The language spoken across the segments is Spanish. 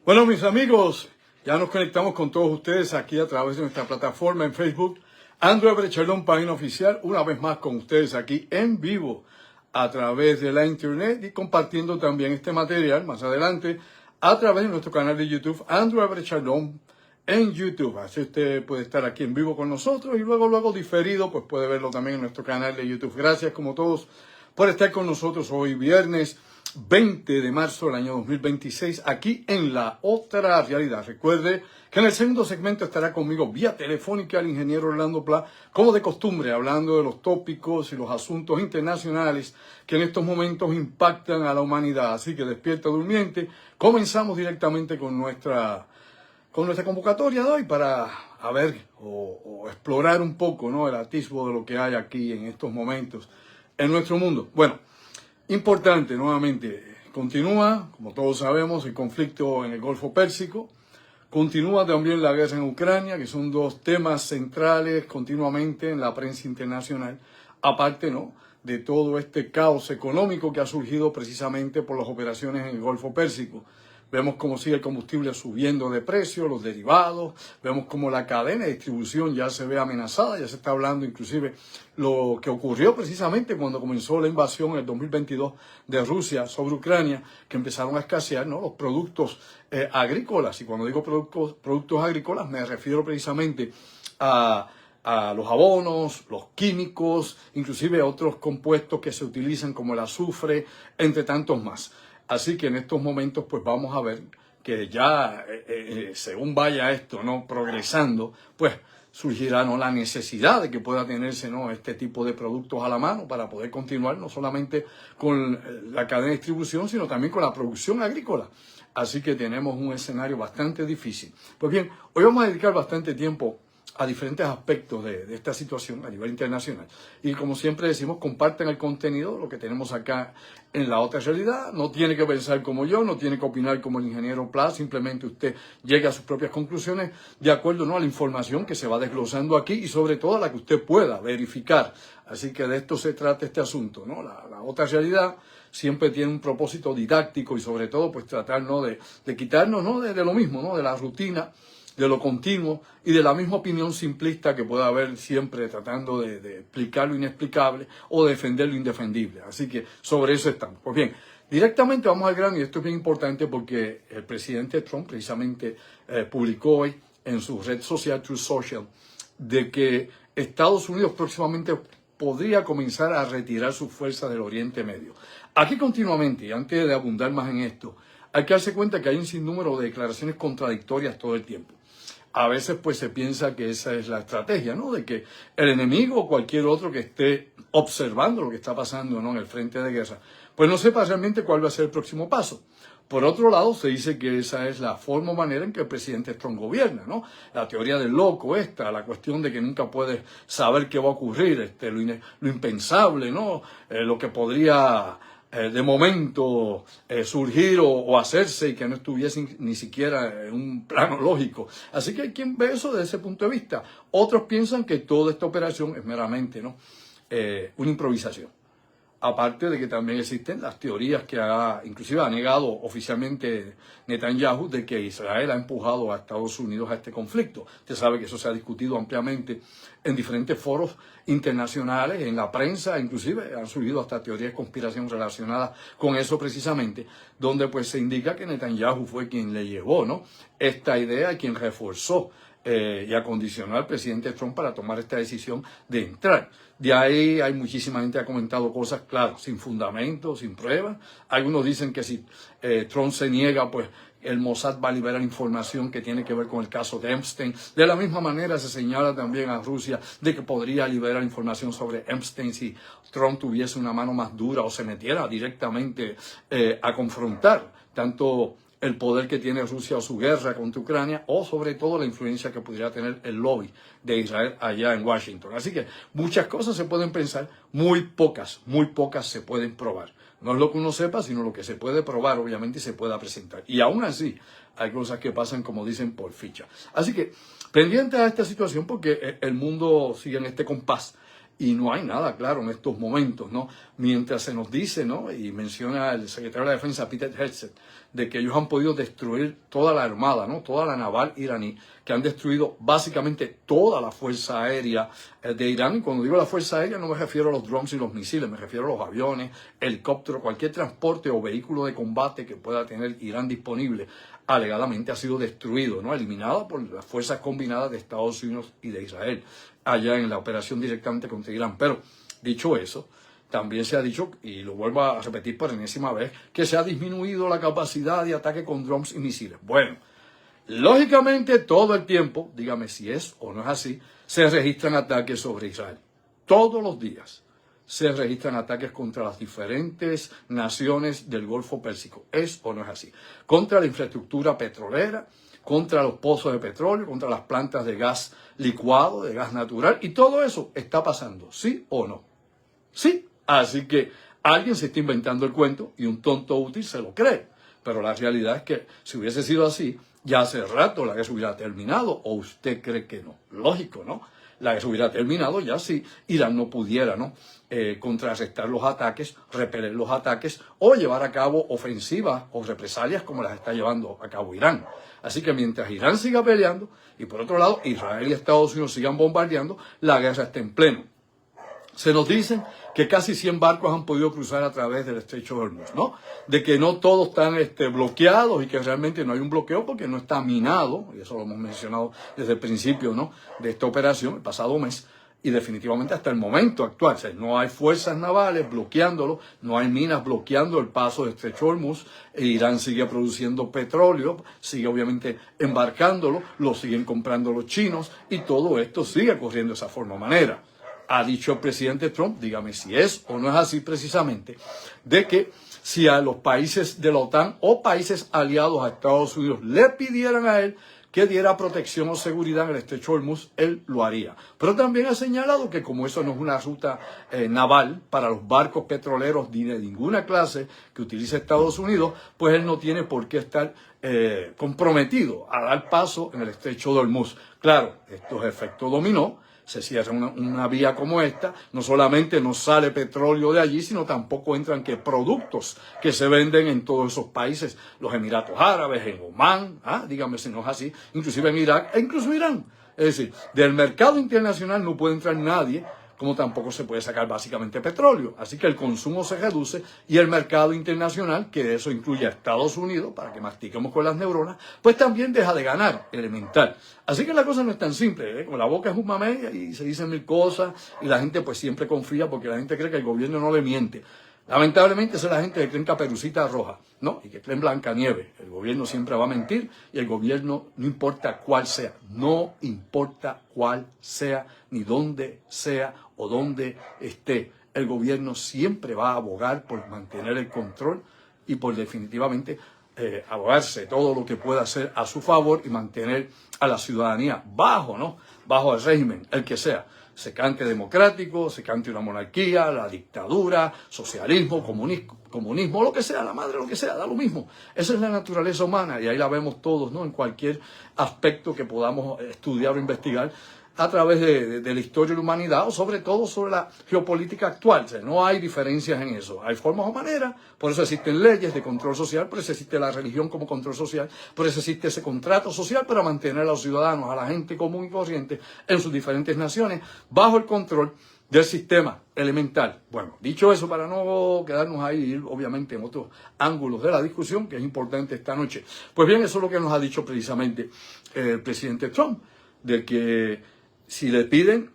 Bueno, mis amigos, ya nos conectamos con todos ustedes aquí a través de nuestra plataforma en Facebook, Andrew Everett Chardon, página oficial, una vez más con ustedes aquí en vivo a través de la internet y compartiendo también este material más adelante a través de nuestro canal de YouTube, Andrew Everett Chardon en YouTube. Así usted puede estar aquí en vivo con nosotros y luego diferido, pues puede verlo también en nuestro canal de YouTube. Gracias como todos por estar con nosotros hoy viernes 20 de marzo del año 2026, aquí en La Otra Realidad. Recuerde que en el segundo segmento estará conmigo vía telefónica el ingeniero Orlando Pla, como de costumbre, hablando de los tópicos y los asuntos internacionales que en estos momentos impactan a la humanidad. Así que despierta durmiente. Comenzamos directamente con nuestra convocatoria de hoy para ver o explorar un poco, ¿no?, el atisbo de lo que hay aquí en estos momentos en nuestro mundo. Bueno, importante, nuevamente, continúa, como todos sabemos, el conflicto en el Golfo Pérsico, continúa también la guerra en Ucrania, que son dos temas centrales continuamente en la prensa internacional, aparte, ¿no?, de todo este caos económico que ha surgido precisamente por las operaciones en el Golfo Pérsico. Vemos cómo sigue el combustible subiendo de precio, los derivados, vemos cómo la cadena de distribución ya se ve amenazada, ya se está hablando inclusive lo que ocurrió precisamente cuando comenzó la invasión en el 2022 de Rusia sobre Ucrania, que empezaron a escasear, ¿no?, los productos agrícolas. Y cuando digo productos agrícolas me refiero precisamente a los abonos, los químicos, inclusive otros compuestos que se utilizan como el azufre, entre tantos más. Así que en estos momentos pues vamos a ver que ya según vaya esto, ¿no?, progresando, pues surgirá, ¿no?, la necesidad de que pueda tenerse, ¿no?, este tipo de productos a la mano para poder continuar no solamente con la cadena de distribución, sino también con la producción agrícola. Así que tenemos un escenario bastante difícil. Pues bien, hoy vamos a dedicar bastante tiempo a diferentes aspectos de esta situación a nivel internacional. Y como siempre decimos, compartan el contenido, lo que tenemos acá en La Otra Realidad. No tiene que pensar como yo, no tiene que opinar como el ingeniero Pla, simplemente usted llegue a sus propias conclusiones de acuerdo, ¿no?, a la información que se va desglosando aquí y sobre todo a la que usted pueda verificar. Así que de esto se trata este asunto, ¿no? La Otra Realidad siempre tiene un propósito didáctico y sobre todo pues tratar, ¿no?, de quitarnos, ¿no?, de lo mismo, ¿no?, de la rutina, de lo continuo y de la misma opinión simplista que pueda haber siempre tratando de explicar lo inexplicable o defender lo indefendible. Así que sobre eso estamos. Pues bien, directamente vamos al grano, y esto es bien importante porque el presidente Trump precisamente publicó hoy en su red social Truth Social de que Estados Unidos próximamente podría comenzar a retirar sus fuerzas del Oriente Medio. Aquí continuamente, y antes de abundar más en esto, hay que darse cuenta que hay un sinnúmero de declaraciones contradictorias todo el tiempo. A veces pues se piensa que esa es la estrategia, ¿no?, de que el enemigo o cualquier otro que esté observando lo que está pasando, ¿no?, en el frente de guerra, pues no sepa realmente cuál va a ser el próximo paso. Por otro lado, se dice que esa es la forma o manera en que el presidente Trump gobierna, ¿no? La teoría del loco esta, la cuestión de que nunca puedes saber qué va a ocurrir, lo impensable, ¿no? Lo que podría de momento surgir o hacerse y que no estuviese ni siquiera en un plano lógico. Así que hay quien ve eso desde ese punto de vista. Otros piensan que toda esta operación es meramente, ¿no?, una improvisación. Aparte de que también existen las teorías que inclusive ha negado oficialmente Netanyahu de que Israel ha empujado a Estados Unidos a este conflicto. Usted sabe que eso se ha discutido ampliamente en diferentes foros internacionales, en la prensa, inclusive han surgido hasta teorías de conspiración relacionadas con eso precisamente, donde pues se indica que Netanyahu fue quien le llevó, ¿no?, esta idea, quien reforzó y acondicionó al presidente Trump para tomar esta decisión de entrar. De ahí hay muchísima gente que ha comentado cosas, claro, sin fundamento, sin pruebas. Algunos dicen que si Trump se niega, pues el Mossad va a liberar información que tiene que ver con el caso de Epstein. De la misma manera se señala también a Rusia de que podría liberar información sobre Epstein si Trump tuviese una mano más dura o se metiera directamente a confrontar tanto el poder que tiene Rusia o su guerra contra Ucrania, o sobre todo la influencia que pudiera tener el lobby de Israel allá en Washington. Así que muchas cosas se pueden pensar, muy pocas se pueden probar. No es lo que uno sepa, sino lo que se puede probar, obviamente, y se pueda presentar. Y aún así, hay cosas que pasan, como dicen, por ficha. Así que, pendiente a esta situación, porque el mundo sigue en este compás, y no hay nada claro en estos momentos, ¿no? Mientras se nos dice, ¿no? Y menciona el secretario de la Defensa, Peter Hegseth, de que ellos han podido destruir toda la armada, ¿no? Toda la naval iraní, que han destruido básicamente toda la fuerza aérea de Irán. Y cuando digo la fuerza aérea no me refiero a los drones y los misiles, me refiero a los aviones, helicópteros, cualquier transporte o vehículo de combate que pueda tener Irán disponible, alegadamente ha sido destruido, ¿no? Eliminado por las fuerzas combinadas de Estados Unidos y de Israel, allá en la operación directamente contra Irán. Pero, dicho eso, también se ha dicho, y lo vuelvo a repetir por enésima vez, que se ha disminuido la capacidad de ataque con drones y misiles. Bueno, lógicamente todo el tiempo, dígame si es o no es así, se registran ataques sobre Israel. Todos los días se registran ataques contra las diferentes naciones del Golfo Pérsico. ¿Es o no es así? Contra la infraestructura petrolera, contra los pozos de petróleo, contra las plantas de gas licuado, de gas natural, y todo eso está pasando, ¿sí o no? Sí. Así que alguien se está inventando el cuento y un tonto útil se lo cree. Pero la realidad es que si hubiese sido así, ya hace rato la guerra hubiera terminado. ¿O usted cree que no? Lógico, ¿no? La guerra hubiera terminado ya si Irán no pudiera, ¿no? Contrarrestar los ataques, repeler los ataques o llevar a cabo ofensivas o represalias como las está llevando a cabo Irán. Así que mientras Irán siga peleando y por otro lado Israel y Estados Unidos sigan bombardeando, la guerra está en pleno. Se nos dicen que casi 100 barcos han podido cruzar a través del estrecho de Hormuz, ¿no? De que no todos están bloqueados y que realmente no hay un bloqueo porque no está minado, y eso lo hemos mencionado desde el principio, ¿no? De esta operación, el pasado mes, y definitivamente hasta el momento actual. O sea, no hay fuerzas navales bloqueándolo, no hay minas bloqueando el paso del estrecho de Hormuz. Irán sigue produciendo petróleo, sigue obviamente embarcándolo, lo siguen comprando los chinos y todo esto sigue corriendo de esa forma manera. Ha dicho el presidente Trump, dígame si es o no es así precisamente, de que si a los países de la OTAN o países aliados a Estados Unidos le pidieran a él que diera protección o seguridad en el estrecho de Hormuz, él lo haría. Pero también ha señalado que como eso no es una ruta naval para los barcos petroleros ni de ninguna clase que utilice Estados Unidos, pues él no tiene por qué estar comprometido a dar paso en el estrecho de Hormuz. Claro, esto es efecto dominó. Se cierra una vía como esta, no solamente no sale petróleo de allí, sino tampoco entran productos que se venden en todos esos países, los Emiratos Árabes, en Omán, dígame si no es así, inclusive en Irak e incluso Irán. Es decir, del mercado internacional no puede entrar nadie, como tampoco se puede sacar básicamente petróleo. Así que el consumo se reduce y el mercado internacional, que eso incluye a Estados Unidos, para que mastiquemos con las neuronas, pues también deja de ganar, elemental. Así que la cosa no es tan simple, con la boca es un mamey y se dicen mil cosas y la gente pues siempre confía porque la gente cree que el gobierno no le miente. Lamentablemente esa es la gente que cree en Caperucita Roja, ¿no? Y que cree en Blancanieves. El gobierno siempre va a mentir y el gobierno, no importa cuál sea, no importa cuál sea, ni dónde sea o dónde esté, el gobierno siempre va a abogar por mantener el control y por definitivamente abogarse todo lo que pueda hacer a su favor y mantener a la ciudadanía bajo, ¿no? Bajo el régimen, el que sea. Se cante democrático, se cante una monarquía, la dictadura, socialismo, comunismo, lo que sea, la madre, lo que sea, da lo mismo. Esa es la naturaleza humana y ahí la vemos todos, ¿no? En cualquier aspecto que podamos estudiar o investigar a través de la historia de la humanidad o sobre todo sobre la geopolítica actual. O sea, no hay diferencias en eso. Hay formas o maneras, por eso existen leyes de control social, por eso existe la religión como control social, por eso existe ese contrato social para mantener a los ciudadanos, a la gente común y corriente en sus diferentes naciones bajo el control del sistema elemental. Bueno, dicho eso, para no quedarnos ahí, obviamente, en otros ángulos de la discusión, que es importante esta noche. Pues bien, eso es lo que nos ha dicho precisamente el presidente Trump, de que si le piden,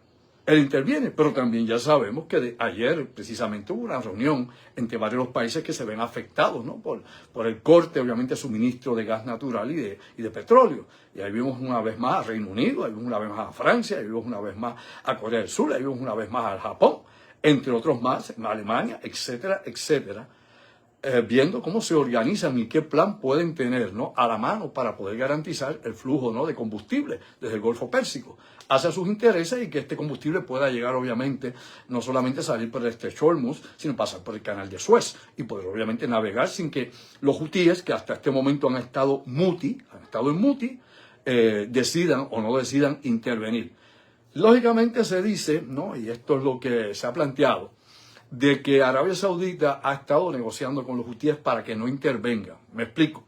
él interviene, pero también ya sabemos que ayer precisamente hubo una reunión entre varios de los países que se ven afectados, ¿no? por el corte, obviamente, de suministro de gas natural y de petróleo. Y ahí vimos una vez más a Reino Unido, ahí vimos una vez más a Francia, ahí vimos una vez más a Corea del Sur, ahí vimos una vez más al Japón, entre otros más, en Alemania, etcétera, etcétera. Viendo cómo se organizan y qué plan pueden tener, ¿no? A la mano para poder garantizar el flujo, ¿no? De combustible desde el Golfo Pérsico hacia sus intereses y que este combustible pueda llegar, obviamente, no solamente salir por el estrecho de Hormuz, sino pasar por el canal de Suez y poder, obviamente, navegar sin que los hutíes, que hasta este momento han estado en muti, decidan o no decidan intervenir. Lógicamente se dice, ¿no? Y esto es lo que se ha planteado, de que Arabia Saudita ha estado negociando con los hutíes para que no intervengan. Me explico.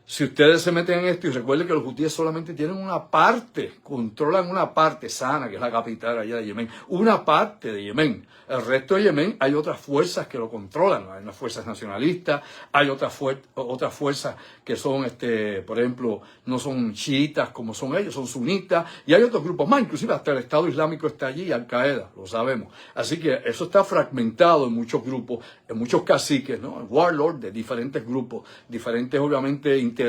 Si ustedes se meten en esto y recuerden que los hutíes solamente tienen una parte, controlan una parte, Sana, que es la capital allá de Yemen, una parte de Yemen. El resto de Yemen hay otras fuerzas que lo controlan, hay unas fuerzas nacionalistas, hay otras fuerzas que son, por ejemplo, no son chiitas como son ellos, son sunitas, y hay otros grupos más, inclusive hasta el Estado Islámico está allí, Al-Qaeda, lo sabemos. Así que eso está fragmentado en muchos grupos, en muchos caciques, ¿no? Warlord de diferentes grupos, diferentes obviamente intereses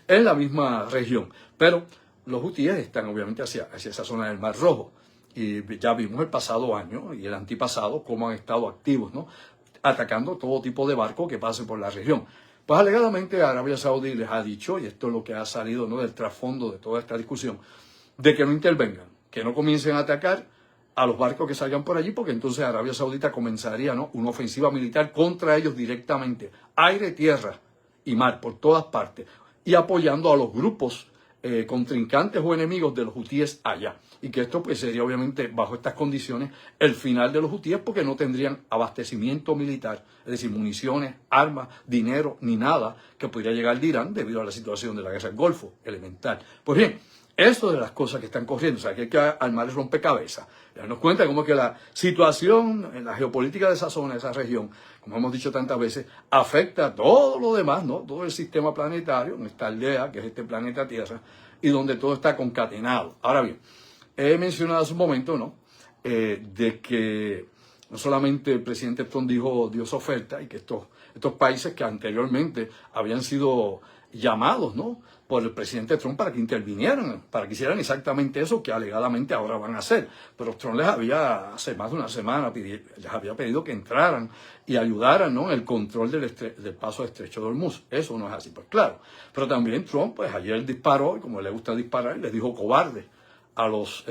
en la misma región. Pero los hutíes están obviamente hacia esa zona del Mar Rojo. Y ya vimos el pasado año y el antipasado cómo han estado activos, ¿no? Atacando todo tipo de barco que pase por la región. Pues alegadamente Arabia Saudí les ha dicho, y esto es lo que ha salido, ¿no?, del trasfondo de toda esta discusión, de que no intervengan, que no comiencen a atacar a los barcos que salgan por allí, porque entonces Arabia Saudita comenzaría, ¿no?, una ofensiva militar contra ellos directamente, aire, tierra y mar, por todas partes, y apoyando a los grupos contrincantes o enemigos de los hutíes allá. Y que esto pues sería obviamente bajo estas condiciones el final de los hutíes, porque no tendrían abastecimiento militar, es decir, municiones, armas, dinero, ni nada que pudiera llegar de Irán debido a la situación de la guerra del Golfo, elemental. Pues bien, eso de las cosas que están corriendo, o sea, que hay que armar el rompecabezas, darnos cuenta cómo que la situación en la geopolítica de esa zona, de esa región, como hemos dicho tantas veces, afecta a todo lo demás, ¿no? Todo el sistema planetario, en esta aldea que es este planeta Tierra, y donde todo está concatenado. Ahora bien, he mencionado hace un momento, ¿no?, de que no solamente el presidente Trump dio su oferta, y que estos países que anteriormente habían sido llamados, ¿no?, por el presidente Trump para que intervinieran, para que hicieran exactamente eso que alegadamente ahora van a hacer. Pero Trump les había, hace más de una semana, les había pedido que entraran y ayudaran, ¿no?, en el control del paso de Estrecho de Hormuz. Eso no es así, pues claro. Pero también Trump, pues ayer disparó, y como le gusta disparar, les dijo cobarde a los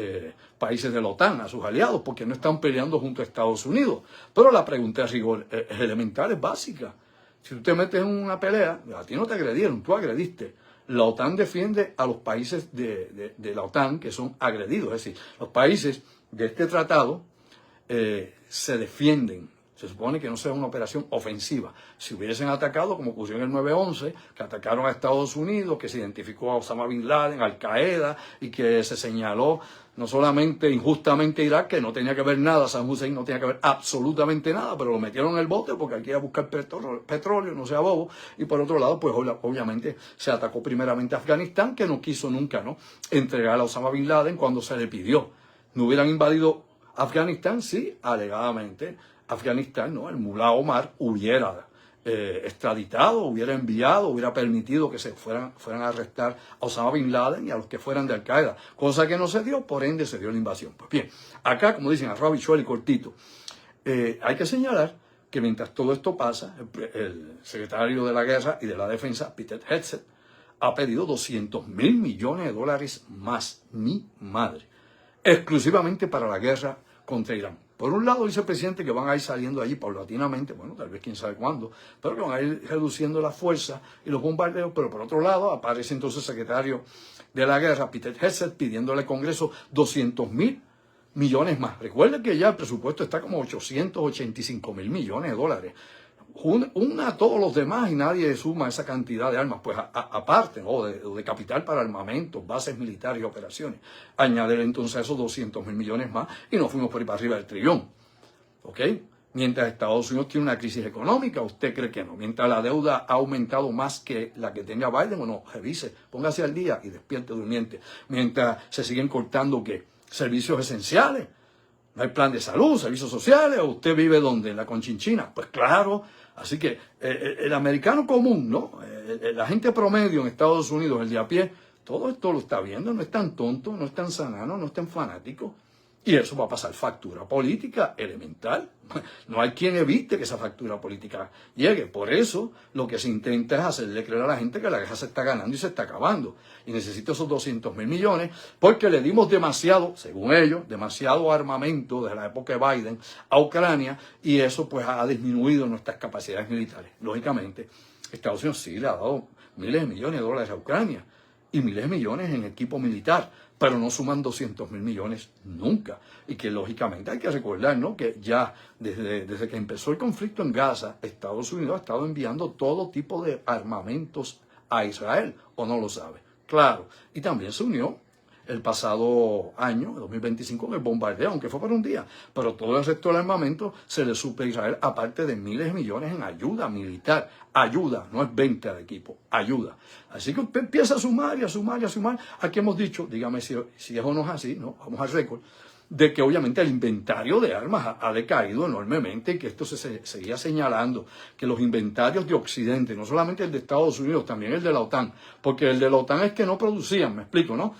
países de la OTAN, a sus aliados, porque no están peleando junto a Estados Unidos. Pero la pregunta de rigor es elemental, es básica. Si tú te metes en una pelea, a ti no te agredieron, tú agrediste. La OTAN defiende a los países de la OTAN que son agredidos. Es decir, los países de este tratado se defienden. Se supone que no sea una operación ofensiva. Si hubiesen atacado, como ocurrió en el 9/11, que atacaron a Estados Unidos, que se identificó a Osama Bin Laden, Al-Qaeda, y que se señaló no solamente injustamente Irak, que no tenía que ver nada, Saddam Hussein no tenía que ver absolutamente nada, pero lo metieron en el bote porque aquí iba a buscar petróleo, no sea bobo. Y por otro lado, pues obviamente se atacó primeramente a Afganistán, que no quiso nunca, ¿no?, entregar a Osama Bin Laden cuando se le pidió. ¿No hubieran invadido Afganistán? Sí, alegadamente. Afganistán, ¿no?, el mulá Omar hubiera extraditado, hubiera enviado, hubiera permitido que se fueran a arrestar a Osama Bin Laden y a los que fueran de Al-Qaeda, cosa que no se dio, por ende se dio la invasión. Pues bien, acá, como dicen, a Rabichuel y cortito, hay que señalar que mientras todo esto pasa, el secretario de la Guerra y de la Defensa, Peter Hegseth, ha pedido 200.000 millones de dólares más, mi madre, exclusivamente para la guerra contra Irán. Por un lado dice el presidente que van a ir saliendo allí paulatinamente, bueno, tal vez quién sabe cuándo, pero que van a ir reduciendo la fuerza y los bombardeos. Pero por otro lado aparece entonces el secretario de la Guerra, Peter Hegseth, pidiéndole al Congreso 200.000 millones más. Recuerden que ya el presupuesto está como 885.000 millones de dólares. Una a todos los demás y nadie suma esa cantidad de armas, pues aparte, ¿no?, de capital para armamentos, bases militares y operaciones. Añadir entonces esos 200.000 millones más y nos fuimos por ahí para arriba del trillón. ¿Ok? Mientras Estados Unidos tiene una crisis económica, ¿usted cree que no? Mientras la deuda ha aumentado más que la que tenga Biden, o no, revise, póngase al día y despierte durmiente. Mientras se siguen cortando, ¿qué?, servicios esenciales. No hay plan de salud, servicios sociales, o usted vive ¿dónde? En la Conchinchina. Pues claro. Así que el americano común, ¿no?, la gente promedio en Estados Unidos, el de a pie, todo esto lo está viendo, no es tan tonto, no es tan sanano, no es tan fanático. Y eso va a pasar factura política elemental. No hay quien evite que esa factura política llegue. Por eso lo que se intenta es hacerle creer a la gente que la guerra se está ganando y se está acabando. Y necesita esos 200.000 millones porque le dimos demasiado, según ellos, demasiado armamento desde la época de Biden a Ucrania, y eso pues ha disminuido nuestras capacidades militares. Lógicamente, Estados Unidos sí le ha dado miles de millones de dólares a Ucrania. y miles de millones en equipo militar, pero no suman 200.000 millones nunca. Y que lógicamente hay que recordar, ¿no?, que ya desde que empezó el conflicto en Gaza, Estados Unidos ha estado enviando todo tipo de armamentos a Israel, ¿o no lo sabe? Claro, y también se unió el pasado año, 2025, en el bombardeo, aunque fue por un día, pero todo el resto del armamento se le suple a Israel, aparte de miles de millones en ayuda militar. Ayuda, no es venta de equipo, ayuda. Así que usted empieza a sumar y a sumar y a sumar. Aquí hemos dicho, dígame si es o no es así, ¿no? Vamos al récord, de que obviamente el inventario de armas ha decaído enormemente y que esto se seguía señalando, que los inventarios de Occidente, no solamente el de Estados Unidos, también el de la OTAN, porque el de la OTAN es que no producían, me explico, ¿no?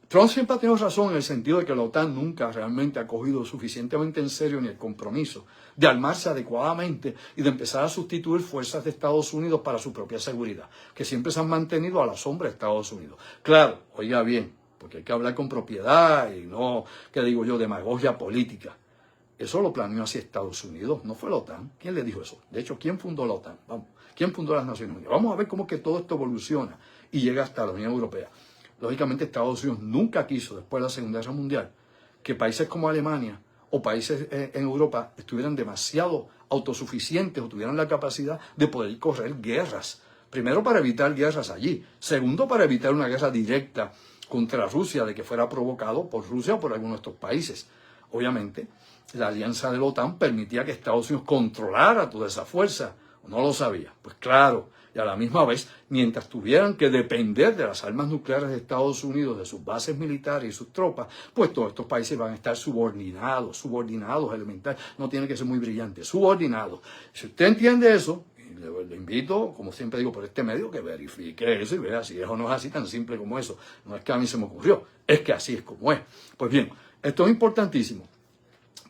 Trump siempre ha tenido razón en el sentido de que la OTAN nunca realmente ha cogido suficientemente en serio ni el compromiso de armarse adecuadamente y de empezar a sustituir fuerzas de Estados Unidos para su propia seguridad, que siempre se han mantenido a la sombra de Estados Unidos. Claro, oiga bien, porque hay que hablar con propiedad y no, ¿qué digo yo?, demagogia política. Eso lo planeó así Estados Unidos, no fue la OTAN. ¿Quién le dijo eso? De hecho, ¿quién fundó la OTAN? Vamos, ¿quién fundó las Naciones Unidas? Vamos a ver cómo que todo esto evoluciona y llega hasta la Unión Europea. Lógicamente, Estados Unidos nunca quiso, después de la Segunda Guerra Mundial, que países como Alemania o países en Europa estuvieran demasiado autosuficientes o tuvieran la capacidad de poder correr guerras. Primero, para evitar guerras allí. Segundo, para evitar una guerra directa contra Rusia, de que fuera provocado por Rusia o por alguno de estos países. Obviamente, la alianza de la OTAN permitía que Estados Unidos controlara toda esa fuerza. ¿No lo sabía? Pues claro. Y a la misma vez, mientras tuvieran que depender de las armas nucleares de Estados Unidos, de sus bases militares y sus tropas, pues todos estos países van a estar subordinados elementales. No tiene que ser muy brillante, subordinados. Si usted entiende eso, le invito, como siempre digo por este medio, que verifique eso y vea si eso no es así tan simple como eso. No es que a mí se me ocurrió, es que así es como es. Pues bien, esto es importantísimo.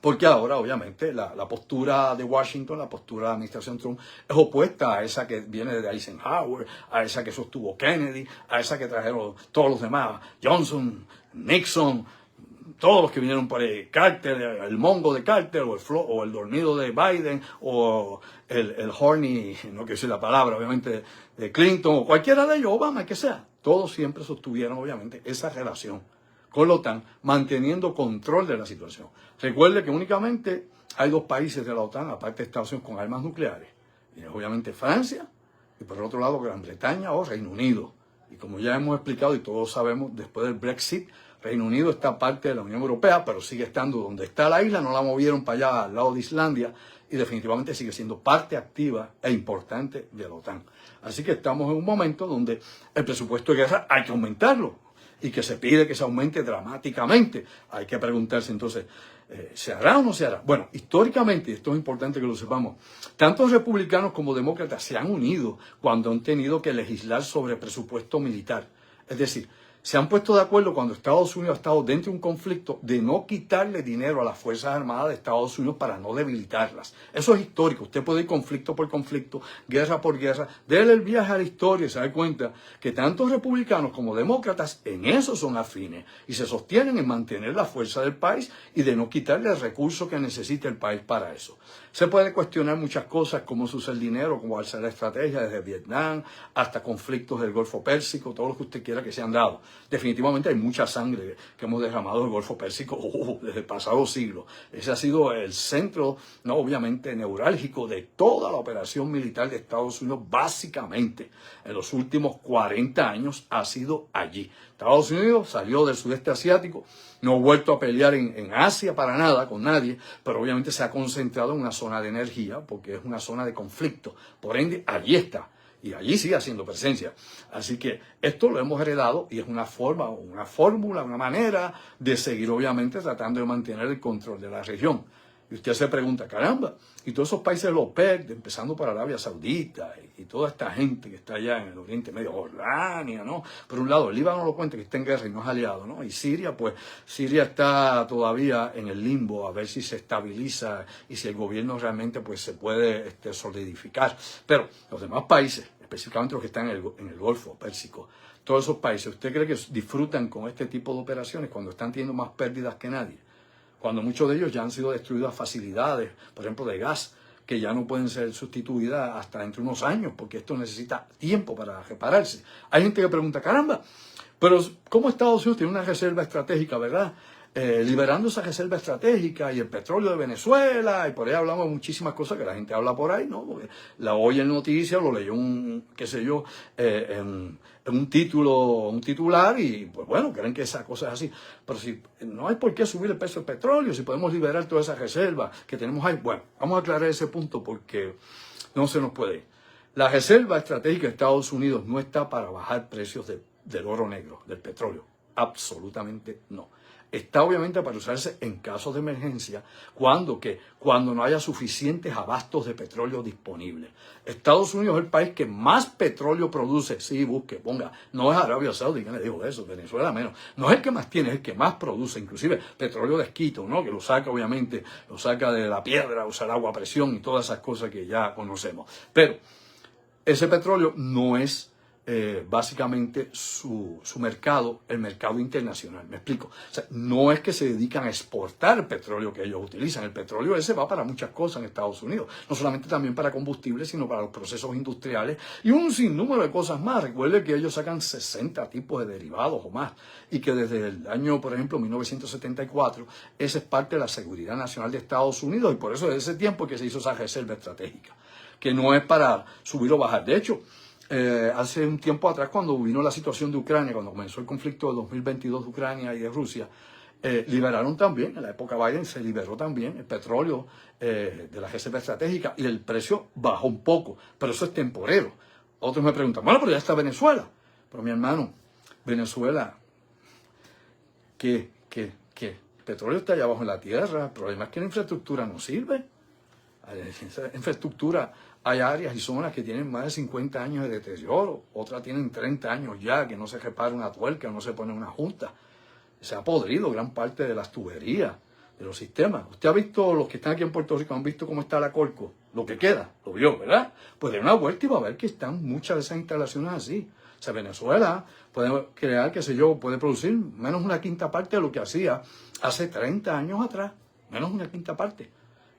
Porque ahora, obviamente, la postura de Washington, la postura de la administración Trump, es opuesta a esa que viene de Eisenhower, a esa que sostuvo Kennedy, a esa que trajeron todos los demás, Johnson, Nixon, todos los que vinieron por el Carter, el mongo de Carter, o el dormido de Biden, o el horny, no quiero decir la palabra, obviamente, de Clinton, o cualquiera de ellos, Obama, que sea. Todos siempre sostuvieron, obviamente, esa relación con la OTAN, manteniendo control de la situación. Recuerde que únicamente hay dos países de la OTAN, aparte de Estados Unidos, con armas nucleares. Y es obviamente Francia, y por el otro lado Gran Bretaña o Reino Unido. Y como ya hemos explicado y todos sabemos, después del Brexit, Reino Unido está parte de la Unión Europea, pero sigue estando donde está la isla, no la movieron para allá al lado de Islandia, y definitivamente sigue siendo parte activa e importante de la OTAN. Así que estamos en un momento donde el presupuesto de guerra hay que aumentarlo, y que se pide que se aumente dramáticamente. Hay que preguntarse entonces, ¿se hará o no se hará? Bueno, históricamente, y esto es importante que lo sepamos, tanto republicanos como demócratas se han unido cuando han tenido que legislar sobre presupuesto militar. Es decir, se han puesto de acuerdo cuando Estados Unidos ha estado dentro de un conflicto de no quitarle dinero a las Fuerzas Armadas de Estados Unidos para no debilitarlas. Eso es histórico. Usted puede ir conflicto por conflicto, guerra por guerra. Déle el viaje a la historia y se da cuenta que tanto republicanos como demócratas en eso son afines y se sostienen en mantener la fuerza del país y de no quitarle el recurso que necesita el país para eso. Se puede cuestionar muchas cosas, cómo se usa el dinero, cómo va a ser la estrategia desde Vietnam hasta conflictos del Golfo Pérsico, todo lo que usted quiera que se han dado. Definitivamente hay mucha sangre que hemos derramado del Golfo Pérsico desde el pasado siglo. Ese ha sido el centro, no obviamente neurálgico, de toda la operación militar de Estados Unidos, básicamente. En los últimos 40 años ha sido allí. Estados Unidos salió del sudeste asiático, no ha vuelto a pelear en Asia para nada, con nadie, pero obviamente se ha concentrado en una zona de energía, porque es una zona de conflicto. Por ende, allí está. Y allí sigue haciendo presencia. Así que esto lo hemos heredado y es una forma, una fórmula, una manera de seguir obviamente tratando de mantener el control de la región. Y usted se pregunta, caramba, y todos esos países de la OPEC, empezando por Arabia Saudita y toda esta gente que está allá en el Oriente Medio, Jordania, ¿no? Por un lado, el Líbano lo cuenta que está en guerra y no es aliado, ¿no? Y Siria, pues, Siria está todavía en el limbo a ver si se estabiliza y si el gobierno realmente, pues, se puede solidificar. Pero los demás países, específicamente los que están en el Golfo Pérsico, todos esos países, ¿usted cree que disfrutan con este tipo de operaciones cuando están teniendo más pérdidas que nadie? Cuando muchos de ellos ya han sido destruidas facilidades, por ejemplo, de gas, que ya no pueden ser sustituidas hasta entre unos años, porque esto necesita tiempo para repararse. Hay gente que pregunta, caramba, pero ¿cómo Estados Unidos tiene una reserva estratégica, verdad? Liberando esa reserva estratégica y el petróleo de Venezuela, y por ahí hablamos de muchísimas cosas que la gente habla por ahí, ¿no? Porque la oye en noticias, lo leyó qué sé yo, en un titular, y pues bueno, creen que esa cosa es así. Pero si no hay por qué subir el precio del petróleo, si podemos liberar toda esa reserva que tenemos ahí, bueno, vamos a aclarar ese punto porque no se nos puede ir. La reserva estratégica de Estados Unidos no está para bajar precios del oro negro, del petróleo. Absolutamente no. Está obviamente para usarse en casos de emergencia cuando no haya suficientes abastos de petróleo disponibles. Estados Unidos es el país que más petróleo produce. Sí, busque, ponga. No es Arabia Saudita, ¿quién le dijo eso? Venezuela menos. No es el que más tiene, es el que más produce. Inclusive petróleo de esquisto, ¿no? Que lo saca obviamente, lo saca de la piedra, usa el agua a presión y todas esas cosas que ya conocemos. Pero ese petróleo no es básicamente su mercado, el mercado internacional. ¿Me explico? O sea, no es que se dedican a exportar el petróleo que ellos utilizan. El petróleo ese va para muchas cosas en Estados Unidos. No solamente también para combustibles, sino para los procesos industriales y un sinnúmero de cosas más. Recuerde que ellos sacan 60 tipos de derivados o más. Y que desde el año, por ejemplo, 1974, esa es parte de la seguridad nacional de Estados Unidos. Y por eso desde ese tiempo es que se hizo esa reserva estratégica, que no es para subir o bajar. De hecho, hace un tiempo atrás, cuando vino la situación de Ucrania, cuando comenzó el conflicto de 2022 de Ucrania y de Rusia, liberaron también, en la época Biden se liberó también el petróleo de la reserva estratégica y el precio bajó un poco, pero eso es temporero. Otros me preguntan, bueno, pero ya está Venezuela. Pero mi hermano, Venezuela, ¿qué? El petróleo está allá abajo en la tierra, el problema es que la infraestructura no sirve. Esa infraestructura, hay áreas y zonas que tienen más de 50 años de deterioro, otras tienen 30 años ya, que no se repara una tuerca, no se pone una junta. Se ha podrido gran parte de las tuberías, de los sistemas. Usted ha visto, los que están aquí en Puerto Rico, han visto cómo está la Corco, lo que queda, lo vio, ¿verdad? Pues de una vuelta y va a ver que están muchas de esas instalaciones así. O sea, Venezuela puede crear, qué sé yo, puede producir menos una quinta parte de lo que hacía hace 30 años atrás, menos una quinta parte.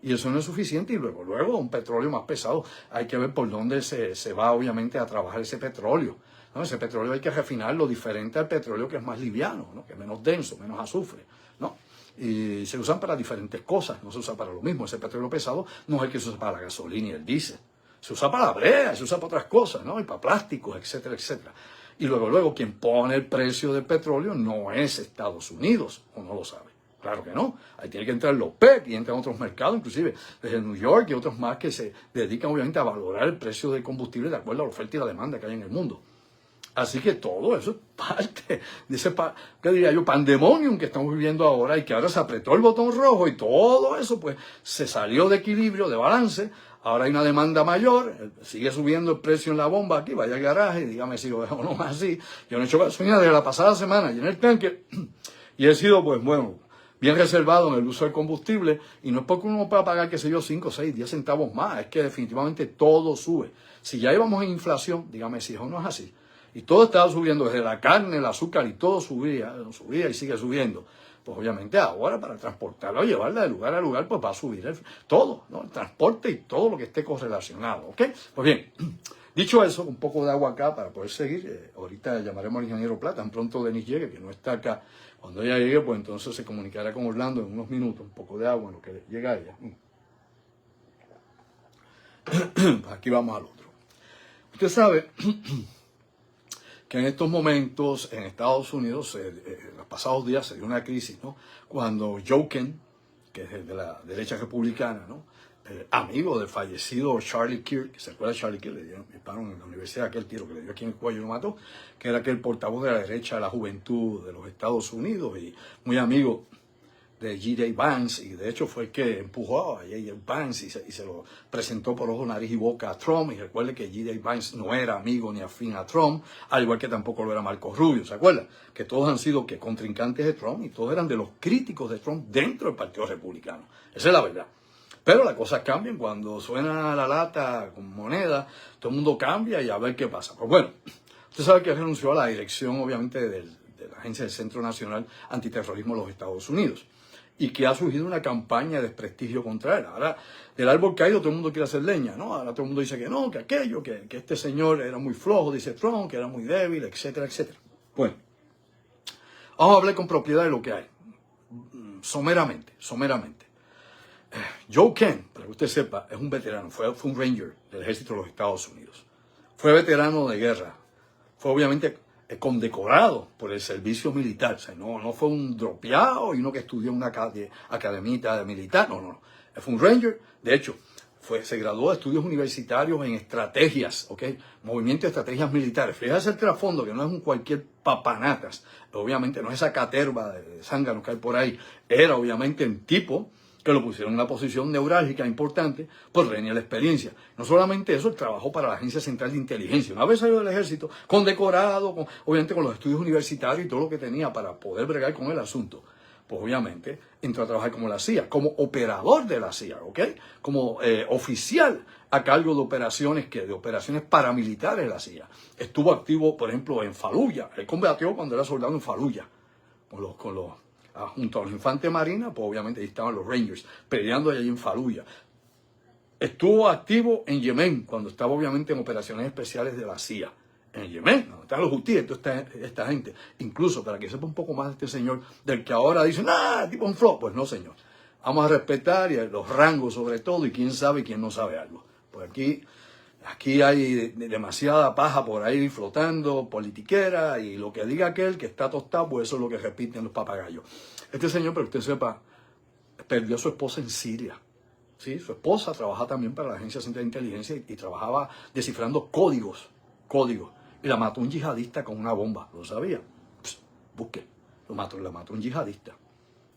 Y eso no es suficiente, y luego un petróleo más pesado. Hay que ver por dónde se va obviamente a trabajar ese petróleo, ¿no? Ese petróleo hay que refinarlo diferente al petróleo que es más liviano, ¿no? Que es menos denso, menos azufre, ¿no? Y se usan para diferentes cosas, no se usa para lo mismo. Ese petróleo pesado no es el que se usa para la gasolina y el diésel. Se usa para la brea, se usa para otras cosas, ¿no? Y para plásticos, etcétera, etcétera. Y luego quien pone el precio del petróleo no es Estados Unidos, o no lo sabe. Claro que no. Ahí tiene que entrar los OPEC y entran otros mercados, inclusive desde New York y otros más que se dedican obviamente a valorar el precio del combustible de acuerdo a la oferta y la demanda que hay en el mundo. Así que todo eso es parte de ese, ¿qué diría yo?, pandemonium que estamos viviendo ahora, y que ahora se apretó el botón rojo y todo eso pues se salió de equilibrio, de balance. Ahora hay una demanda mayor, sigue subiendo el precio en la bomba aquí, vaya al garaje, dígame si lo dejo nomás así. Yo no he hecho gasolina desde la pasada semana, llené el tanque y he sido, pues bueno, bien reservado en el uso del combustible, y no es porque uno pueda pagar, qué sé yo, 5, 6, 10 centavos más, es que definitivamente todo sube. Si ya íbamos en inflación, dígame si eso no es así, y todo estaba subiendo, desde la carne, el azúcar, y todo subía y sigue subiendo, pues obviamente ahora para transportarlo, llevarla de lugar a lugar, pues va a subir todo, ¿no? El transporte y todo lo que esté correlacionado, ¿ok? Pues bien, dicho eso, un poco de agua acá para poder seguir. Ahorita llamaremos al ingeniero Plata, tan pronto Denis llegue, que no está acá. Cuando ella llegue, pues entonces se comunicará con Orlando en unos minutos, un poco de agua en lo que llega ella. Aquí vamos al otro. Usted sabe que en estos momentos en Estados Unidos, en los pasados días se dio una crisis, ¿no? Cuando Joe Kent, que es de la derecha republicana, ¿no?, amigo del fallecido Charlie Kirk, que se acuerda de Charlie Kirk, le dispararon en la universidad, aquel tiro que le dio aquí en el cuello y lo mató, que era aquel portavoz de la derecha de la juventud de los Estados Unidos y muy amigo de J.D. Vance, y de hecho fue el que empujó a J.D. Vance y se lo presentó por ojo, nariz y boca a Trump. Y recuerde que J.D. Vance no era amigo ni afín a Trump, al igual que tampoco lo era Marco Rubio. ¿Se acuerdan? Que todos han sido contrincantes de Trump, y todos eran de los críticos de Trump dentro del Partido Republicano. Esa es la verdad. Pero las cosas cambian cuando suena la lata con moneda, todo el mundo cambia y a ver qué pasa. Pues bueno, usted sabe que renunció a la dirección, obviamente, de la Agencia del Centro Nacional Antiterrorismo de los Estados Unidos. y que ha surgido una campaña de desprestigio contra él. Ahora, del árbol caído todo el mundo quiere hacer leña, ¿no? Ahora todo el mundo dice que no, que aquello, que este señor era muy flojo, dice Trump, que era muy débil, etcétera, etcétera. Bueno, vamos a hablar con propiedad de lo que hay. Someramente. Joe Kent, para que usted sepa, es un veterano, fue un Ranger del ejército de los Estados Unidos. Fue veterano de guerra, fue obviamente condecorado por el servicio militar. O sea, no fue un dropeado y uno que estudió en una academia militar, no. Fue un Ranger, de hecho, se graduó de estudios universitarios en estrategias, ¿ok? Movimiento de estrategias militares. Fíjese el trasfondo, que no es un cualquier papanatas, obviamente no es esa caterva de zánganos que hay por ahí, era obviamente un tipo que lo pusieron en una posición neurálgica importante por tenía la experiencia. No solamente eso, él trabajó para la Agencia Central de Inteligencia. Una vez salió del ejército, condecorado, obviamente con los estudios universitarios y todo lo que tenía para poder bregar con el asunto, pues obviamente entró a trabajar como la CIA, como operador de la CIA, ¿ok? Como oficial a cargo de operaciones paramilitares de la CIA. Estuvo activo, por ejemplo, en Fallujah. Él combatió cuando era soldado en Fallujah, junto a los infantes marinas, pues obviamente ahí estaban los Rangers, peleando allí en Fallujah. Estuvo activo en Yemen, cuando estaba obviamente en operaciones especiales de la CIA. En Yemen, donde están los hutíes, esta gente. Incluso, para que sepa un poco más de este señor, del que ahora dicen, tipo un flop. Pues no, señor. Vamos a respetar los rangos sobre todo, y quién sabe y quién no sabe algo. Pues aquí hay demasiada paja por ahí flotando, politiquera, y lo que diga aquel que está tostado, pues eso es lo que repiten los papagayos. Este señor, para que usted sepa, perdió a su esposa en Siria. ¿Sí? Su esposa trabajaba también para la Agencia Central de Inteligencia y trabajaba descifrando códigos. Y la mató un yihadista con una bomba. ¿Lo sabía? Busque. La mató un yihadista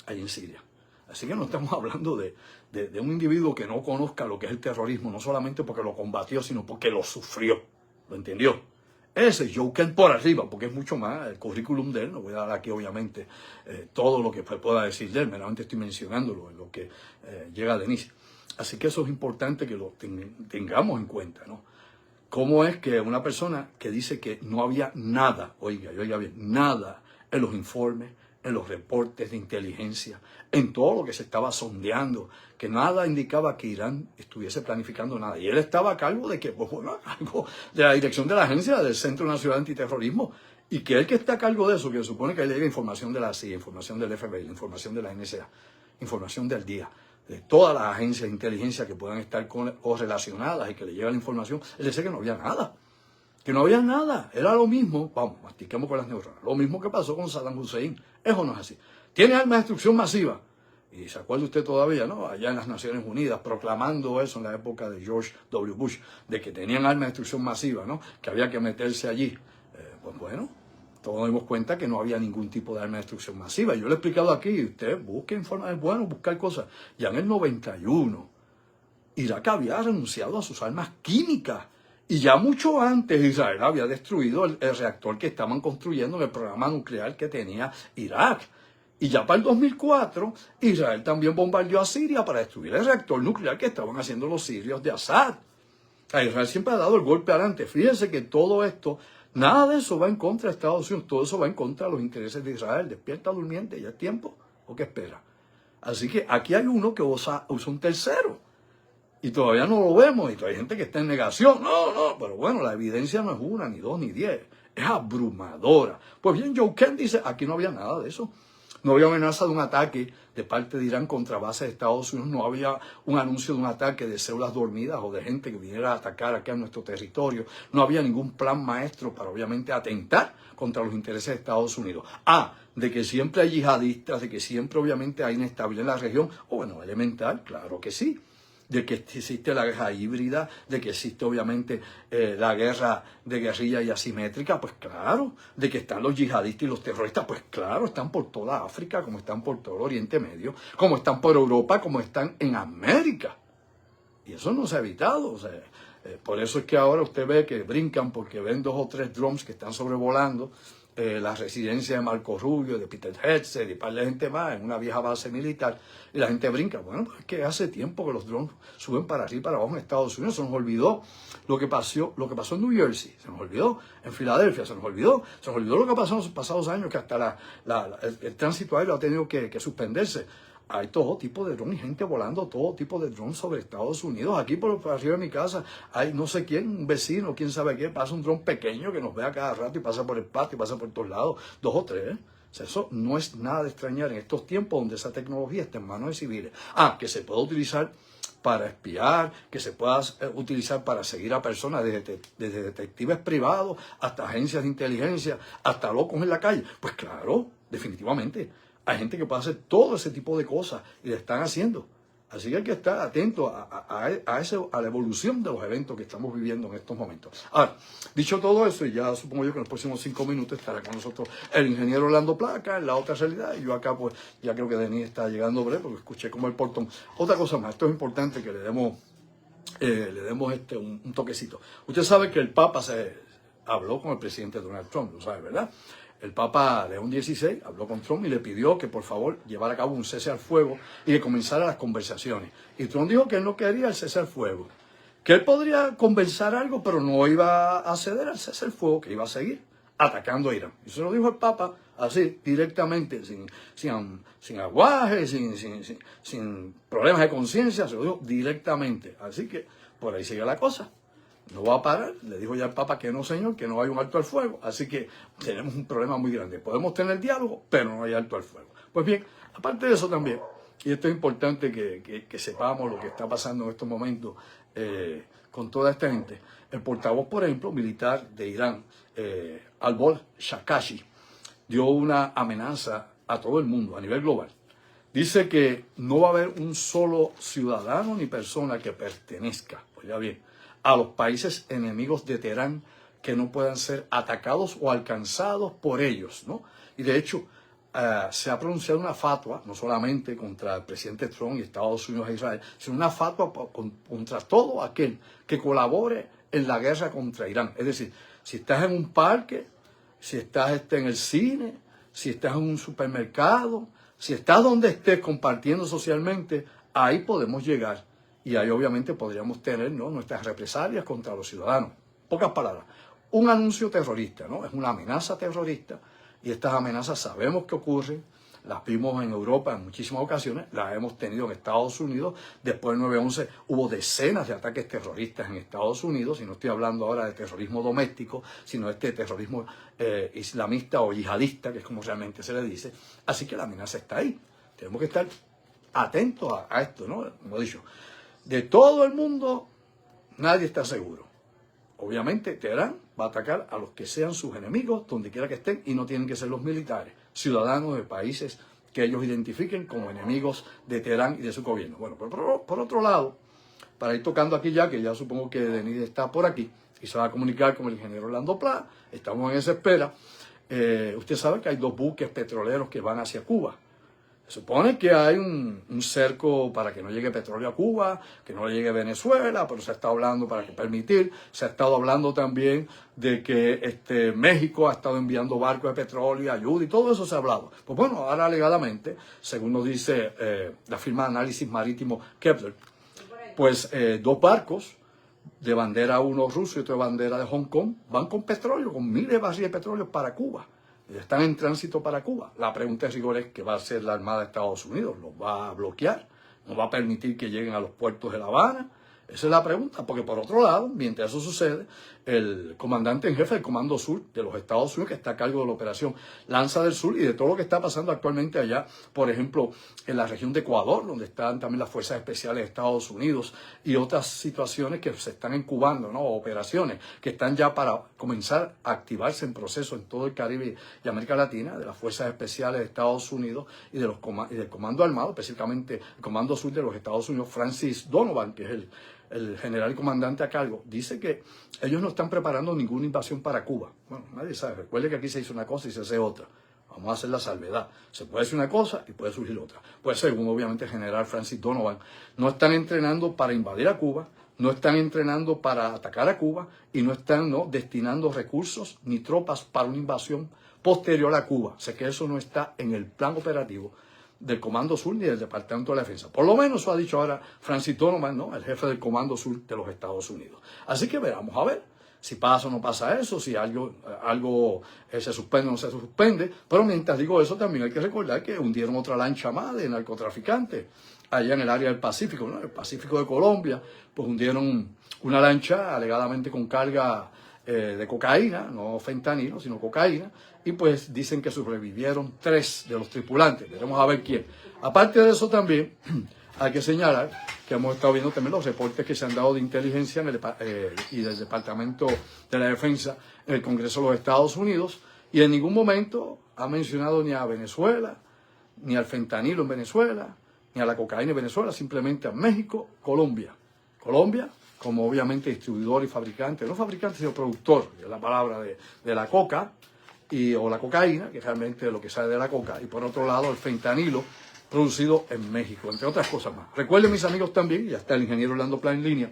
ahí en Siria. Así que no estamos hablando de un individuo que no conozca lo que es el terrorismo, no solamente porque lo combatió, sino porque lo sufrió. ¿Lo entendió? Ese es Joe Kent por arriba, porque es mucho más el currículum de él. No voy a dar aquí, obviamente, todo lo que pueda decir de él. Meramente estoy mencionándolo en lo que llega a Denise. Así que eso es importante que lo tengamos en cuenta, ¿no? ¿Cómo es que una persona que dice que no había nada, oiga bien, nada en los informes, en los reportes de inteligencia, en todo lo que se estaba sondeando, que nada indicaba que Irán estuviese planificando nada? Y él estaba a cargo de que, a cargo de la dirección de la agencia del Centro Nacional de Antiterrorismo, y que él que está a cargo de eso, que se supone que le llega información de la CIA, información del FBI, información de la NSA, información del DIA, de todas las agencias de inteligencia que puedan estar correlacionadas y que le llegue la información, él decía que no había nada. Que no había nada. Era lo mismo, vamos, mastiquemos con las neuronas, lo mismo que pasó con Saddam Hussein. ¿Eso no es así? Tiene armas de destrucción masiva. Y se acuerda usted todavía, ¿no? Allá en las Naciones Unidas, proclamando eso en la época de George W. Bush, de que tenían armas de destrucción masiva, ¿no? Que había que meterse allí. Pues bueno, todos nos dimos cuenta que no había ningún tipo de arma de destrucción masiva. Yo le he explicado aquí, usted busque información, es bueno buscar cosas. Ya en el 91, Irak había renunciado a sus armas químicas. Y ya mucho antes Israel había destruido el reactor que estaban construyendo en el programa nuclear que tenía Irak. Y ya para el 2004, Israel también bombardeó a Siria para destruir el reactor nuclear que estaban haciendo los sirios de Assad. Israel siempre ha dado el golpe adelante. Fíjense que todo esto, nada de eso va en contra de Estados Unidos, todo eso va en contra de los intereses de Israel. Despierta durmiente, ¿ya es tiempo? ¿O qué espera? Así que aquí hay uno que usa un tercero. Y todavía no lo vemos, y todavía hay gente que está en negación. No, pero bueno, la evidencia no es 1, ni 2, ni 10. Es abrumadora. Pues bien, Joe Kent dice, aquí no había nada de eso. No había amenaza de un ataque de parte de Irán contra bases de Estados Unidos. No había un anuncio de un ataque de células dormidas o de gente que viniera a atacar aquí a nuestro territorio. No había ningún plan maestro para, obviamente, atentar contra los intereses de Estados Unidos. De que siempre hay yihadistas, de que siempre, obviamente, hay inestabilidad en la región. Bueno, elemental, claro que sí. De que existe la guerra híbrida, de que existe obviamente la guerra de guerrilla y asimétrica, pues claro, de que están los yihadistas y los terroristas, pues claro, están por toda África, como están por todo el Oriente Medio, como están por Europa, como están en América. Y eso no se ha evitado, o sea, por eso es que ahora usted ve que brincan porque ven 2 o 3 drones que están sobrevolando la residencia de Marco Rubio, de Peter Hegseth y par de gente más en una vieja base militar, y la gente brinca. Bueno, pues es que hace tiempo que los drones suben para arriba y para abajo en Estados Unidos. Se nos olvidó lo que pasó en New Jersey, se nos olvidó en Filadelfia, se nos olvidó lo que pasó en los pasados años, que hasta el tránsito aéreo ha tenido que suspenderse. hay todo tipo de drones, gente volando todo tipo de drones sobre Estados Unidos. Aquí por arriba de mi casa hay no sé quién, un vecino, quién sabe qué, pasa un dron pequeño que nos ve a cada rato y pasa por el patio y pasa por todos lados, 2 o 3. O sea, eso no es nada de extrañar en estos tiempos donde esa tecnología está en manos de civiles. Que se puede utilizar para espiar, que se pueda utilizar para seguir a personas desde detectives privados hasta agencias de inteligencia, hasta locos en la calle. Pues claro, definitivamente. Hay gente que puede hacer todo ese tipo de cosas y lo están haciendo. Así que hay que estar atento a la evolución de los eventos que estamos viviendo en estos momentos. Ahora, dicho todo eso, y ya supongo yo que en los próximos 5 minutos estará con nosotros el ingeniero Orlando Placa en la otra realidad. Y yo acá, pues, ya creo que Denis está llegando breve porque escuché como el portón. Otra cosa más, esto es importante que le demos un toquecito. Usted sabe que el Papa se habló con el presidente Donald Trump, lo sabe, ¿verdad? El Papa León XVI habló con Trump y le pidió que por favor llevara a cabo un cese al fuego y que comenzara las conversaciones. Y Trump dijo que él no quería el cese al fuego, que él podría conversar algo, pero no iba a ceder al cese al fuego, que iba a seguir atacando a Irán. Y se lo dijo el Papa así, directamente, sin aguaje, sin problemas de conciencia, se lo dijo directamente. Así que por ahí sigue la cosa. No va a parar, le dijo ya el Papa que no, señor, que no hay un alto al fuego. Así que tenemos un problema muy grande. Podemos tener diálogo, pero no hay alto al fuego. Pues bien, aparte de eso también, y esto es importante que sepamos lo que está pasando en estos momentos con toda esta gente. El portavoz, por ejemplo, militar de Irán, Al-Bolshakashi, dio una amenaza a todo el mundo a nivel global. Dice que no va a haber un solo ciudadano ni persona que pertenezca, oiga bien, a los países enemigos de Teherán que no puedan ser atacados o alcanzados por ellos, ¿no? Y de hecho, se ha pronunciado una fatua, no solamente contra el presidente Trump y Estados Unidos e Israel, sino una fatua contra todo aquel que colabore en la guerra contra Irán. Es decir, si estás en un parque, si estás en el cine, si estás en un supermercado, si estás donde estés compartiendo socialmente, ahí podemos llegar. Y ahí obviamente podríamos tener, ¿no?, nuestras represalias contra los ciudadanos. Pocas palabras, un anuncio terrorista, ¿no? Es una amenaza terrorista y estas amenazas sabemos que ocurren, las vimos en Europa en muchísimas ocasiones, las hemos tenido en Estados Unidos. Después del 9/11 hubo decenas de ataques terroristas en Estados Unidos, y no estoy hablando ahora de terrorismo doméstico, sino de este terrorismo islamista o yihadista, que es como realmente se le dice. Así que la amenaza está ahí. Tenemos que estar atentos a esto, ¿no? Como he dicho, de todo el mundo nadie está seguro. Obviamente Teherán va a atacar a los que sean sus enemigos, donde quiera que estén, y no tienen que ser los militares, ciudadanos de países que ellos identifiquen como enemigos de Teherán y de su gobierno. Bueno, por otro lado, para ir tocando aquí ya, que ya supongo que Denis está por aquí y se va a comunicar con el ingeniero Orlando Pla, estamos en esa espera. Usted sabe que hay 2 buques petroleros que van hacia Cuba. Se supone que hay un cerco para que no llegue petróleo a Cuba, que no le llegue a Venezuela, pero se ha estado hablando para permitir. Se ha estado hablando también de que México ha estado enviando barcos de petróleo y ayuda, y todo eso se ha hablado. Pues bueno, ahora alegadamente, según nos dice la firma de análisis marítimo Kepler, pues 2 barcos de bandera, uno ruso y otro de bandera de Hong Kong, van con petróleo, con miles de barriles de petróleo para Cuba. Están en tránsito para Cuba. La pregunta de rigor es qué va a hacer la Armada de Estados Unidos. ¿Los va a bloquear? ¿No va a permitir que lleguen a los puertos de La Habana? Esa es la pregunta, porque por otro lado, mientras eso sucede, el comandante en jefe del Comando Sur de los Estados Unidos, que está a cargo de la operación Lanza del Sur y de todo lo que está pasando actualmente allá, por ejemplo, en la región de Ecuador, donde están también las Fuerzas Especiales de Estados Unidos y otras situaciones que se están incubando, ¿no?, operaciones que están ya para comenzar a activarse en proceso en todo el Caribe y América Latina, de las Fuerzas Especiales de Estados Unidos y del Comando Armado, específicamente el Comando Sur de los Estados Unidos. Francis Donovan, que es el general y comandante a cargo, dice que ellos no están preparando ninguna invasión para Cuba. Bueno, nadie sabe. Recuerde que aquí se hizo una cosa y se hace otra. Vamos a hacer la salvedad. Se puede hacer una cosa y puede surgir otra. Pues según obviamente el general Francis Donovan, no están entrenando para invadir a Cuba, no están entrenando para atacar a Cuba y no están destinando recursos ni tropas para una invasión posterior a Cuba. Sé que eso no está en el plan operativo del Comando Sur ni del Departamento de la Defensa. Por lo menos eso ha dicho ahora Francis Donovan, ¿no?, el jefe del Comando Sur de los Estados Unidos. Así que vamos a ver si pasa o no pasa eso, si algo se suspende o no se suspende. Pero mientras digo eso, también hay que recordar que hundieron otra lancha más de narcotraficantes allá en el área del Pacífico, ¿no? El Pacífico de Colombia, pues hundieron una lancha alegadamente con carga de cocaína, no fentanilo, sino cocaína, y pues dicen que sobrevivieron 3 de los tripulantes. Veremos a ver quién. Aparte de eso también hay que señalar que hemos estado viendo también los reportes que se han dado de inteligencia y del Departamento de la Defensa en el Congreso de los Estados Unidos, y en ningún momento ha mencionado ni a Venezuela, ni al fentanilo en Venezuela, ni a la cocaína en Venezuela, simplemente a México, Colombia. Colombia, como obviamente distribuidor y fabricante, no fabricante sino productor, que es la palabra de la coca o la cocaína, que realmente es lo que sale de la coca, y por otro lado el fentanilo producido en México, entre otras cosas más. Recuerden, mis amigos, también, ya está el ingeniero Orlando Pla en línea,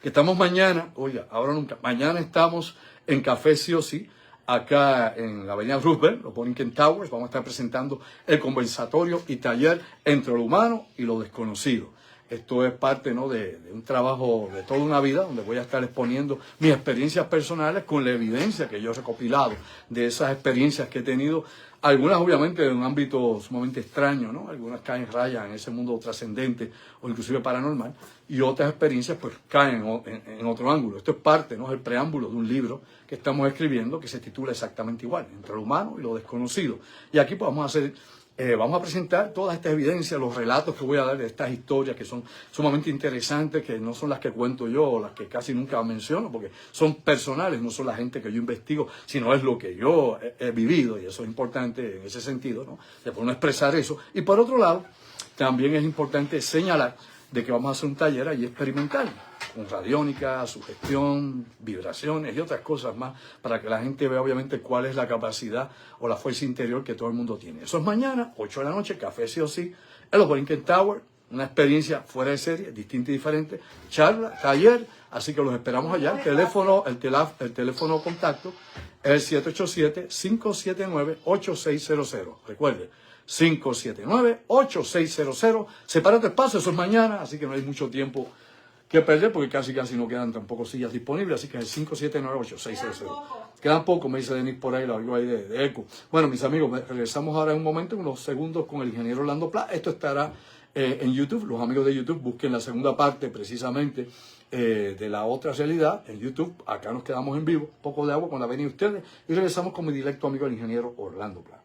que estamos mañana, oiga, ahora nunca, mañana estamos en Café Sí o Sí, acá en la avenida Roosevelt, los Borinquen Towers. Vamos a estar presentando el conversatorio y taller entre lo humano y lo desconocido. Esto es parte, ¿no?, de un trabajo de toda una vida, donde voy a estar exponiendo mis experiencias personales con la evidencia que yo he recopilado de esas experiencias que he tenido. Algunas obviamente de un ámbito sumamente extraño, ¿no? Algunas caen raya en ese mundo trascendente o inclusive paranormal, y otras experiencias pues caen en otro ángulo. Esto es parte, ¿no?, es el preámbulo de un libro que estamos escribiendo que se titula exactamente igual, Entre lo humano y lo desconocido. Y aquí pues vamos a presentar todas estas evidencias, los relatos que voy a dar de estas historias que son sumamente interesantes, que no son las que cuento yo o las que casi nunca menciono, porque son personales, no son la gente que yo investigo, sino es lo que yo he vivido, y eso es importante en ese sentido, ¿no?, de poder expresar eso. Y por otro lado, también es importante señalar de que vamos a hacer un taller allí experimental, con radiónica, sugestión, vibraciones y otras cosas más, para que la gente vea obviamente cuál es la capacidad o la fuerza interior que todo el mundo tiene. Eso es mañana, 8 de la noche, Café Sí o Sí, en los Borinquen Tower, una experiencia fuera de serie, distinta y diferente, charla, taller, así que los esperamos allá. El teléfono contacto es el 787-579-8600. Recuerde, 579-8600. Sepárate el paso, eso es mañana, así que no hay mucho tiempo que perder, porque casi no quedan tampoco sillas disponibles, así que es el 579-8600. Quedan poco, me dice Denis por ahí, lo oigo ahí de eco. Bueno, mis amigos, regresamos ahora en un momento, unos segundos, con el ingeniero Orlando Pla. Esto estará en YouTube. Los amigos de YouTube, busquen la segunda parte precisamente de la otra realidad en YouTube. Acá nos quedamos en vivo, poco de agua con la venida de ustedes, y regresamos con mi directo amigo el ingeniero Orlando Pla.